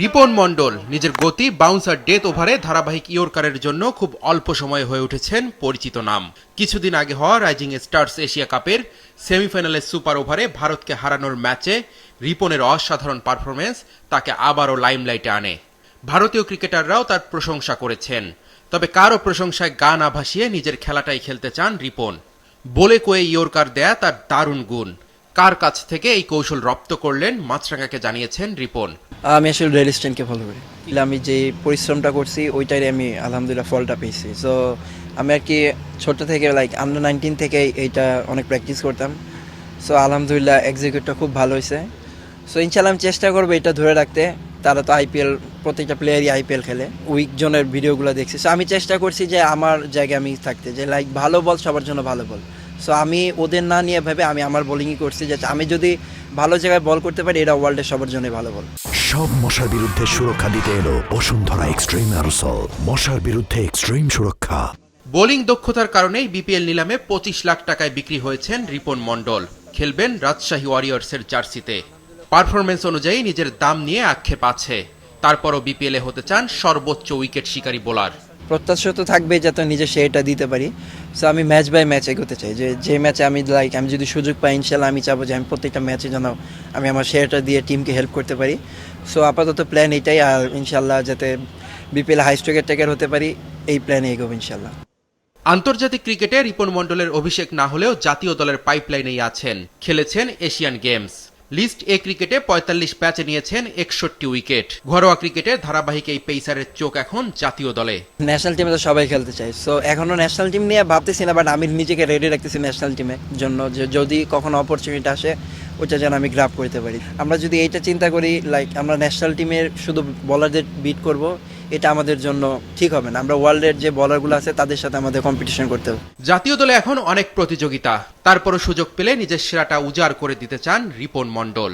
রিপন মন্ডল নিজের গতি, বাউন্স আর ডেথ ওভারে ধারাবাহিক ইয়র্কারের জন্য খুব অল্প সময়ে হয়ে উঠেছেন পরিচিত নাম। কিছুদিন আগে হওয়া রাইজিং স্টার্স এশিয়া কাপের সেমিফাইনালের সুপার ওভারে ভারতকে হারানোর ম্যাচে রিপনের অসাধারণ পারফরমেন্স তাকে আবারও লাইমলাইটে আনে। ভারতীয় ক্রিকেটাররাও তার প্রশংসা করেছেন, তবে কারও প্রশংসায় গা না ভাসিয়ে নিজের খেলাটাই খেলতে চান রিপন। বলে কয়ে ইয়র্কার দেয়া তার দারুণ গুণ। কার কাছ থেকে এই কৌশল রপ্ত করলেন মাছরাঙাকে জানিয়েছেন রিপন। আমি আসলে রেলিস্টেন্টকে ফলো করি। আমি যে পরিশ্রমটা করছি ওইটাই আমি আলহামদুলিল্লাহ ফলটা পেয়েছি। সো আমি আর কি ছোট থেকে আন্ডার 19 থেকে এইটা অনেক প্র্যাকটিস করতাম। সো আলহামদুলিল্লাহ এক্সিকিউটটা খুব ভালো হয়েছে। সো ইনশাল্লাহ আমি চেষ্টা করবো এটা ধরে রাখতে। তারা তো প্রত্যেকটা প্লেয়ারই আইপিএল খেলে, উইক জোনের ভিডিওগুলো দেখছি। সো আমি চেষ্টা করছি যে আমার জায়গায় আমি থাকতে, যে ভালো বল সবার জন্য ভালো বল। সো আমি ওদের না নিয়ে ভেবে আমি আমার বোলিংই করছি, যে আমি যদি ভালো জায়গায় বল করতে পারি এটা ওয়ার্ল্ডের সবার জন্যই ভালো বল। সব মশার বিরুদ্ধে সুরক্ষা দিতে এলো বসুন্ধরা এক্সট্রিম অ্যারোসল, মশার বিরুদ্ধে এক্সট্রিম সুরক্ষা। বোলিং দক্ষতার কারণেই বিপিএল নিলামে 25 লাখ টাকায় বিক্রি হয়েছেন রিপন মন্ডল। খেলবেন রাজশাহী ওয়ারিয়র্সের জার্সিতে। পারফরমেন্স অনুযায়ী নিজের দাম নিয়ে আক্ষেপ আছে, তারপরও বিপিএলে হতে চান সর্বোচ্চ উইকেট শিকারী বোলার। প্রত্যাশা তো থাকবে যাতে নিজে সেটা দিতে পারি। সো আমি ম্যাচ বাই ম্যাচ এগোতে চাই, যে ম্যাচে আমি আমি যদি সুযোগ পাই ইনশাল্লাহ আমি চাবো যে আমি প্রত্যেকটা ম্যাচে যেন আমি আমার শেয়ারটা দিয়ে টিমকে হেল্প করতে পারি। সো আপাতত প্ল্যান এটাই, আর ইনশাল্লাহ যাতে বিপিএল হাই স্ট্রোকের টেকার হতে পারি এই প্ল্যানে এগোবো ইনশাল্লাহ। আন্তর্জাতিক ক্রিকেটে রিপন মন্ডলের অভিষেক না হলেও জাতীয় দলের পাইপলাইনেই আছেন। খেলেছেন এশিয়ান গেমস। লিস্ট এ ক্রিকেটে 45 ম্যাচে নিয়েছেন 61 উইকেট। ঘরোয়া ক্রিকেটে ধারাবাহিক এই পেসারের চোখ এখন জাতীয় দলে। ন্যাশনাল টিমে তো সবাই খেলতে চায়। সো এখনো ন্যাশনাল টিম নিয়ে ভাবতেছি না, বাট আমি নিজেকে রেডি রাখতেছি ন্যাশনাল টিমের জন্য, যে যদি কখনো অপরচুনিটি আসে ওটা যেন আমি গ্রাব করতে পারি। আমরা যদি এইটা চিন্তা করি আমরা ন্যাশনাল টিমের শুধু বলারদের বিট করব, এটা আমাদের জন্য ঠিক হবে না। আমরা ওয়ার্ল্ডের যে বলারগুলো আছে তাদের সাথে আমাদের কম্পিটিশন করতে হবে। জাতীয় দলে এখন অনেক প্রতিযোগিতা, তারপরও সুযোগ পেলে নিজের সেরাটা উজাড় করে দিতে চান রিপন মন্ডল।